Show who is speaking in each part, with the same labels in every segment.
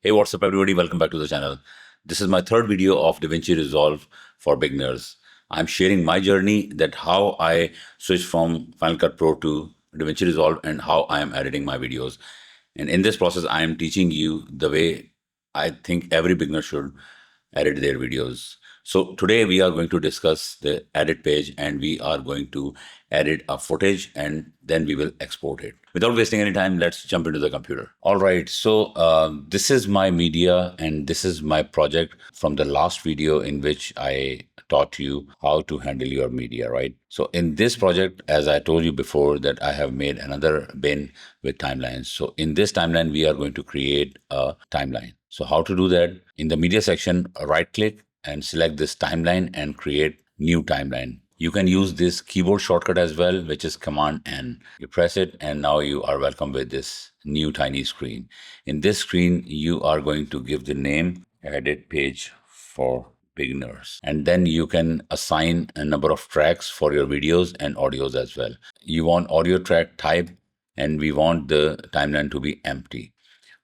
Speaker 1: Hey, what's up, everybody? Welcome back to the channel. This is my third video of DaVinci Resolve for beginners. I'm sharing my journey that how I switched from Final Cut Pro to DaVinci Resolve and how I am editing my videos. And in this process, I am teaching you the way I think every beginner should edit their videos. So today we are going to discuss the edit page and we are going to edit a footage and then we will export it. Without wasting any time, let's jump into the computer. All right, so this is my media and this is my project from the last video in which I taught you how to handle your media, right? So in this project, as I told you before, that I have made another bin with timelines. So in this timeline, we are going to create a timeline. So how to do that? In the media section, right click and select this timeline and create new timeline. You can use this keyboard shortcut as well, which is Command N. You press it and now you are welcome with this new tiny screen. In this screen, you are going to give the name edit page for beginners. And then you can assign a number of tracks for your videos and audios as well. You want audio track type and we want the timeline to be empty.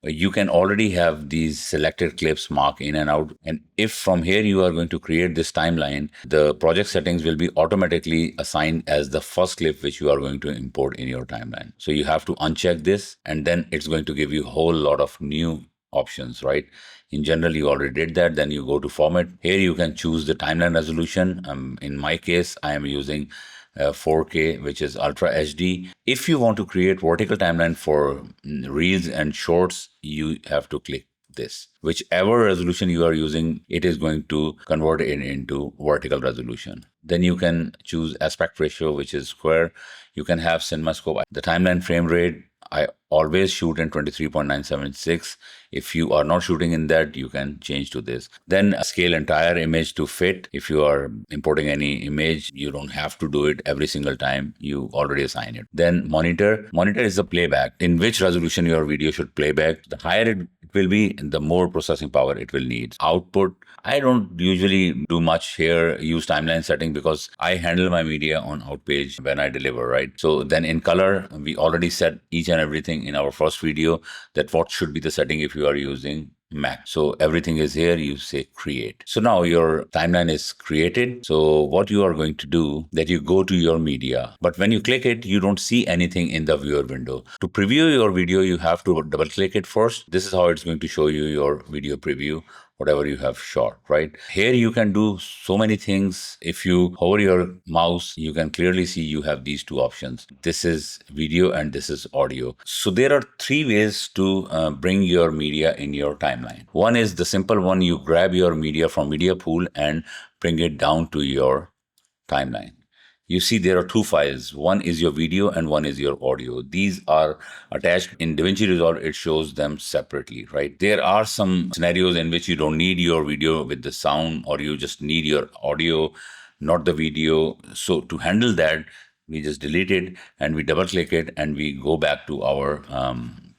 Speaker 1: You can already have these selected clips mark in and out. And if from here you are going to create this timeline, the project settings will be automatically assigned as the first clip which you are going to import in your timeline. So you have to uncheck this and then it's going to give you a whole lot of new options, right? In general, you already did that. Then you go to format. Here you can choose the timeline resolution. In my case, I am using 4K, which is Ultra HD. If you want to create vertical timeline for reels and shorts, you have to click this. Whichever resolution you are using, it is going to convert it into vertical resolution. Then you can choose aspect ratio, which is square. You can have CinemaScope. The timeline frame rate, I always shoot in 23.976. If you are not shooting in that, you can change to this. Then scale entire image to fit. If you are importing any image, you don't have to do it every single time. You already assign it. Then monitor. Monitor is the playback. In which resolution your video should playback. The higher it will be, the more processing power it will need. Output. I don't usually do much here, use timeline setting because I handle my media on Outpage when I deliver, right? So then in color, we already set each and everything in our first video that what should be the setting if you are using Mac. So everything is here, you say create. So now your timeline is created. So what you are going to do that you go to your media, but when you click it, you don't see anything in the viewer window. To preview your video, you have to double click it first. This is how it's going to show you your video preview, whatever you have shot, right? Here you can do so many things. If you hover your mouse, you can clearly see you have these two options. This is video and this is audio. So there are three ways to bring your media in your timeline. One is the simple one. You grab your media from media pool and bring it down to your timeline. You see there are two files. One is your video and one is your audio. These are attached in DaVinci Resolve. It shows them separately, right? There are some scenarios in which you don't need your video with the sound or you just need your audio, not the video. So to handle that, we just delete it and we double click it and we go back to our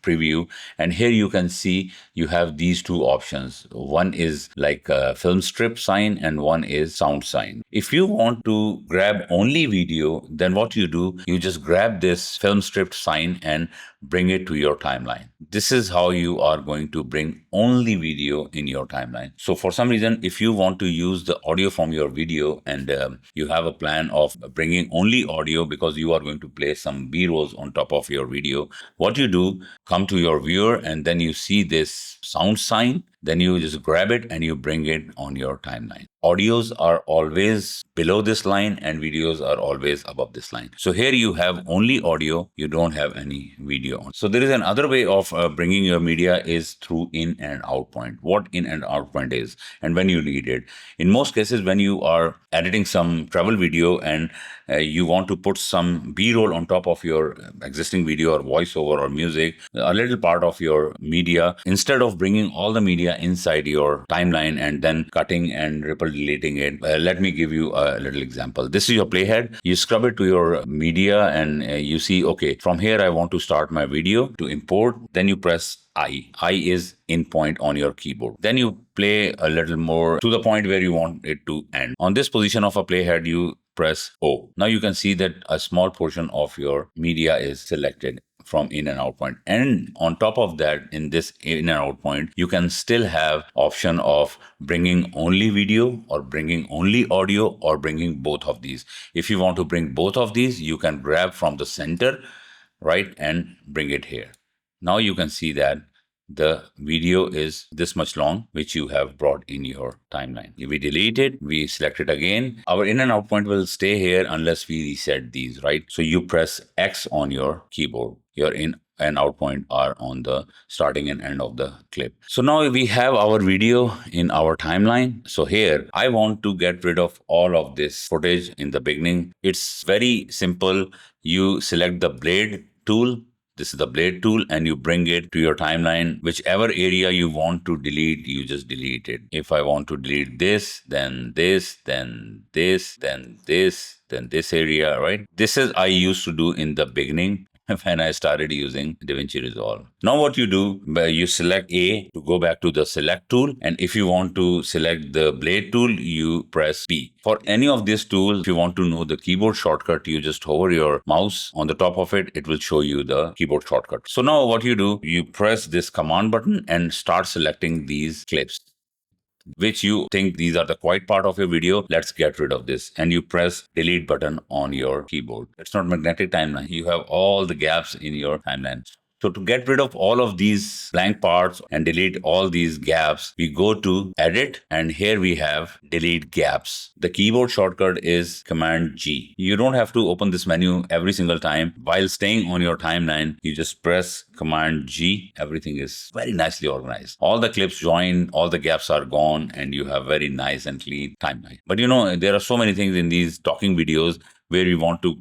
Speaker 1: preview. And here you can see you have these two options. One is like a film strip sign and one is sound sign. If you want to grab only video, then what you do, you just grab this film strip sign and bring it to your timeline. This is how you are going to bring only video in your timeline. So for some reason, if you want to use the audio from your video and you have a plan of bringing only audio because you are going to play some B-rolls on top of your video, what you do, come to your viewer and then you see this sound sign, then you just grab it and you bring it on your timeline. Audios are always below this line and videos are always above this line. So here you have only audio, you don't have any video. So there is another way of bringing your media is through in and out point. What in and out point is and when you need it. In most cases, when you are editing some travel video and you want to put some B-roll on top of your existing video or voiceover or music, a little part of your media, instead of bringing all the media inside your timeline and then cutting and ripple deleting it, let me give you a little example. This is your playhead. You scrub it to your media and you see, okay, from here I want to start my video. To import, then you press I. I is in point on your keyboard. Then you play a little more to the point where you want it to end. On this position of a playhead, you press O. Now you can see that a small portion of your media is selected. from in and out point. And on top of that, in this in and out point, you can still have option of bringing only video or bringing only audio or bringing both of these. If you want to bring both of these, you can grab from the center, right, and bring it here. Now you can see that the video is this much long, which you have brought in your timeline. If we delete it, we select it again, our in and out point will stay here unless we reset these, right? So you press X on your keyboard. Your in and out point are on the starting and end of the clip. So now we have our video in our timeline. So here I want to get rid of all of this footage in the beginning. It's very simple. You select the blade tool. This is the blade tool, and you bring it to your timeline. Whichever area you want to delete, you just delete it. If I want to delete this, then this, then this, then this, then this area, right? This is I used to do in the beginning when I started using DaVinci Resolve. Now what you do, you select A to go back to the select tool. And if you want to select the blade tool, you press B. For any of these tools, if you want to know the keyboard shortcut, you just hover your mouse on the top of it. It will show you the keyboard shortcut. So now what you do, you press this command button and start selecting these clips which you think these are the quiet part of your video. Let's get rid of this. And you press delete button on your keyboard. It's not magnetic timeline. You have all the gaps in your timeline. So to get rid of all of these blank parts and delete all these gaps, we go to edit, and here we have delete gaps. The keyboard shortcut is Command G. You don't have to open this menu every single time. While staying on your timeline, you just press Command G. Everything is very nicely organized. All the clips join, all the gaps are gone, and you have very nice and clean timeline. But you know, there are so many things in these talking videos where we want to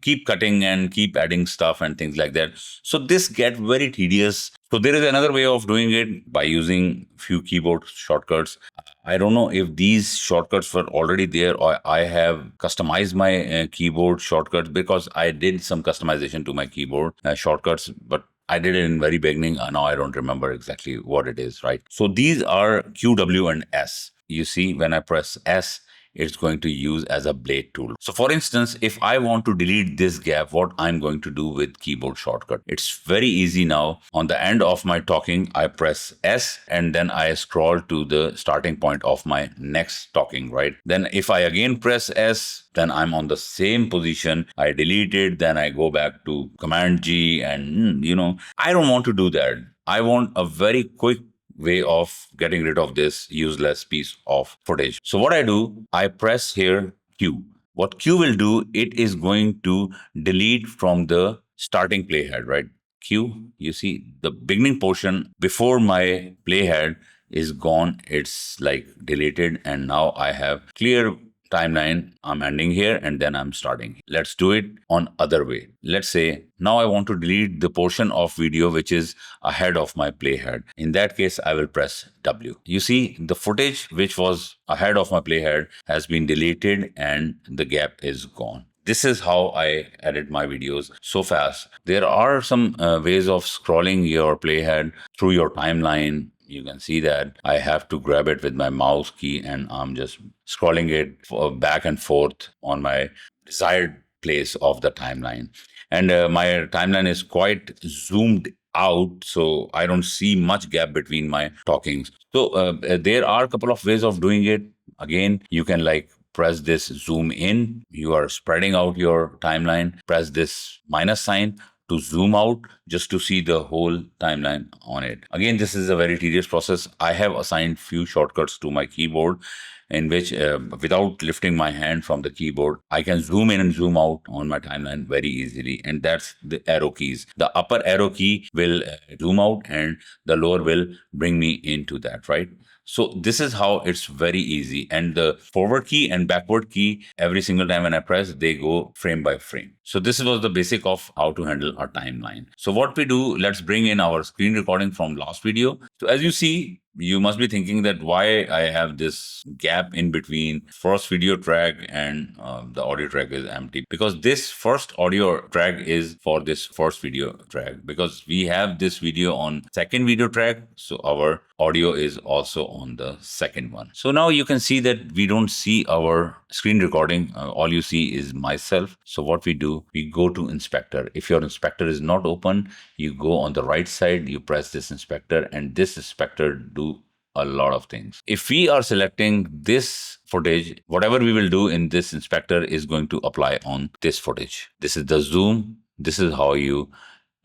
Speaker 1: keep cutting and keep adding stuff and things like that. So this gets very tedious. So there is another way of doing it by using few keyboard shortcuts. I don't know if these shortcuts were already there or I have customized my keyboard shortcuts, because I did some customization to my keyboard shortcuts, but I did it in very beginning. Now I don't remember exactly what it is, right? So these are Q, W, and S. You see, when I press S, it's going to use as a blade tool. So for instance, if I want to delete this gap, what I'm going to do with keyboard shortcut, it's very easy now. On the end of my talking, I press S and then I scroll to the starting point of my next talking, right? Then if I again press S, then I'm on the same position. I delete it, then I go back to Command G, and I don't want to do that. I want a very quick way of getting rid of this useless piece of footage. So what I do, I press here Q. What Q will do, it is going to delete from the starting playhead, right? Q, you see the beginning portion before my playhead is gone. It's like deleted, and now I have clear timeline. I'm ending here and then I'm starting. Let's do it on other way. Let's say now I want to delete the portion of video which is ahead of my playhead. In that case, I will press W. You see the footage which was ahead of my playhead has been deleted and the gap is gone. This is how I edit my videos so fast. There are some ways of scrolling your playhead through your timeline. You can see that I have to grab it with my mouse key and I'm just scrolling it back and forth on my desired place of the timeline. And my timeline is quite zoomed out, so I don't see much gap between my talkings. So there are a couple of ways of doing it. Again, you can press this zoom in. You are spreading out your timeline. Press this minus sign to zoom out just to see the whole timeline on it. Again, this is a very tedious process. I have assigned few shortcuts to my keyboard in which without lifting my hand from the keyboard, I can zoom in and zoom out on my timeline very easily. And that's the arrow keys. The upper arrow key will zoom out and the lower will bring me into that, right? So this is how it's very easy. And the forward key and backward key, every single time when I press, they go frame by frame. So this was the basic of how to handle our timeline. So what we do, let's bring in our screen recording from last video. So as you see, you must be thinking that why I have this gap in between first video track and the audio track is empty, because this first audio track is for this first video track, because we have this video on second video track, so our audio is also on the second one. So now you can see that we don't see our screen recording. All you see is myself. So what we do, we go to inspector. If your inspector is not open, you go on the right side, you press this inspector, and this inspector do a lot of things. If we are selecting this footage, whatever we will do in this inspector is going to apply on this footage. This is the zoom. This is how you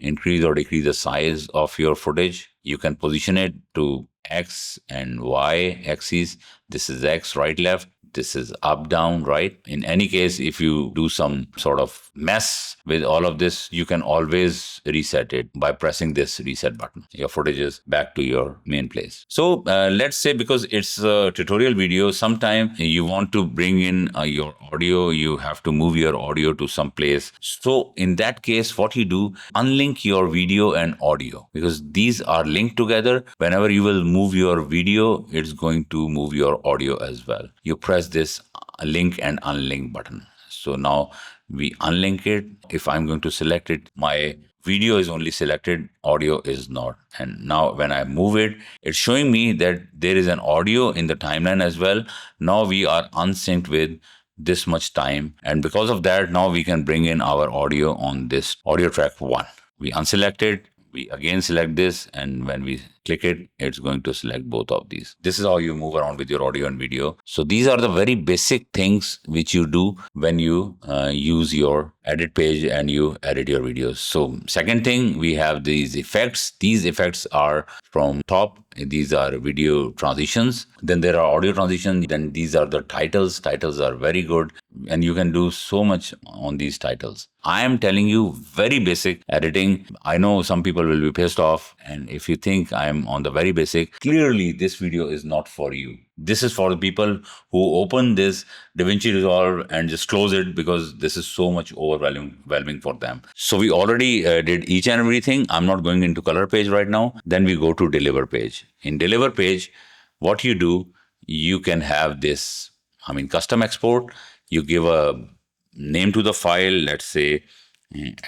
Speaker 1: increase or decrease the size of your footage. You can position it to X and Y axis. This is X, right, left. This is up, down, right. In any case, if you do some sort of mess with all of this, you can always reset it by pressing this reset button. Your footage is back to your main place. So let's say, because it's a tutorial video, sometime you want to bring in your audio, you have to move your audio to some place. So in that case, what you do, unlink your video and audio, because these are linked together. Whenever you will move your video, it's going to move your audio as well. You press this link and unlink button. So now we unlink it. If I'm going to select it, my video is only selected, audio is not. And now when I move it, it's showing me that there is an audio in the timeline as well. Now we are unsynced with this much time. And because of that, now we can bring in our audio on this audio track 1. We unselect it. We again select this, and when we click it, it's going to select both of these. This is how you move around with your audio and video. So these are the very basic things which you do when you use your edit page and you edit your videos. So second thing, we have these effects. These effects are from top. These are video transitions. Then there are audio transitions. Then these are the titles. Titles are very good, and you can do so much on these titles. I am telling you very basic editing. I know some people will be pissed off, and if you think I'm on the very basic, clearly this video is not for you. This is for the people who open this DaVinci Resolve and just close it because this is so much overwhelming for them. So we already did each and everything. I'm not going into color page right now. Then we go to deliver page. In deliver page, what you do, you can have this, custom export. You give a name to the file, let's say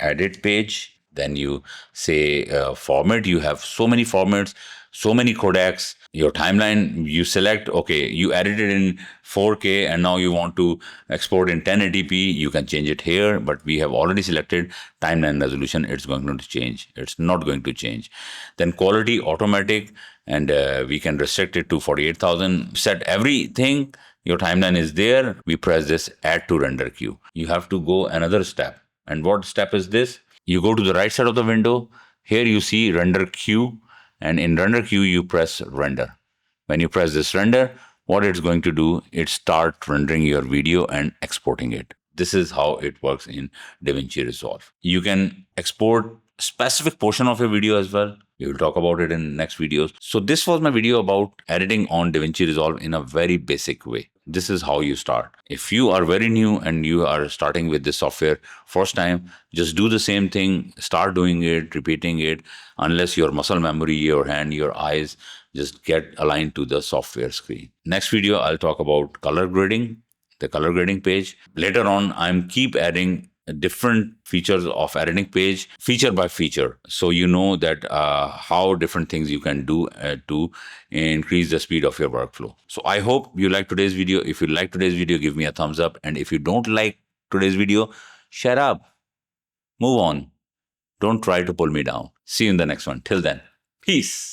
Speaker 1: edit page. Then you say format. You have so many formats, so many codecs. Your timeline, you select, okay, you edited in 4K and now you want to export in 1080p. You can change it here, but we have already selected timeline resolution. It's going to change. It's not going to change. Then quality, automatic, and we can restrict it to 48,000. Set everything. Your timeline is there. We press this add to render queue. You have to go another step. And what step is this? You go to the right side of the window. Here you see render queue. And in render queue, you press render. When you press this render, what it's going to do, it start rendering your video and exporting it. This is how it works in DaVinci Resolve. You can export specific portion of your video as well. We will talk about it in next videos. So this was my video about editing on DaVinci Resolve in a very basic way. This is how you start. If you are very new and you are starting with this software first time, just do the same thing, start doing it, repeating it, unless your muscle memory, your hand, your eyes just get aligned to the software screen. Next video, I'll talk about color grading, the color grading page. Later on, I'm keep adding different features of editing page, feature by feature. So you know that how different things you can do to increase the speed of your workflow. So I hope you like today's video. If you like today's video, give me a thumbs up. And if you don't like today's video, shut up. Move on. Don't try to pull me down. See you in the next one. Till then, peace.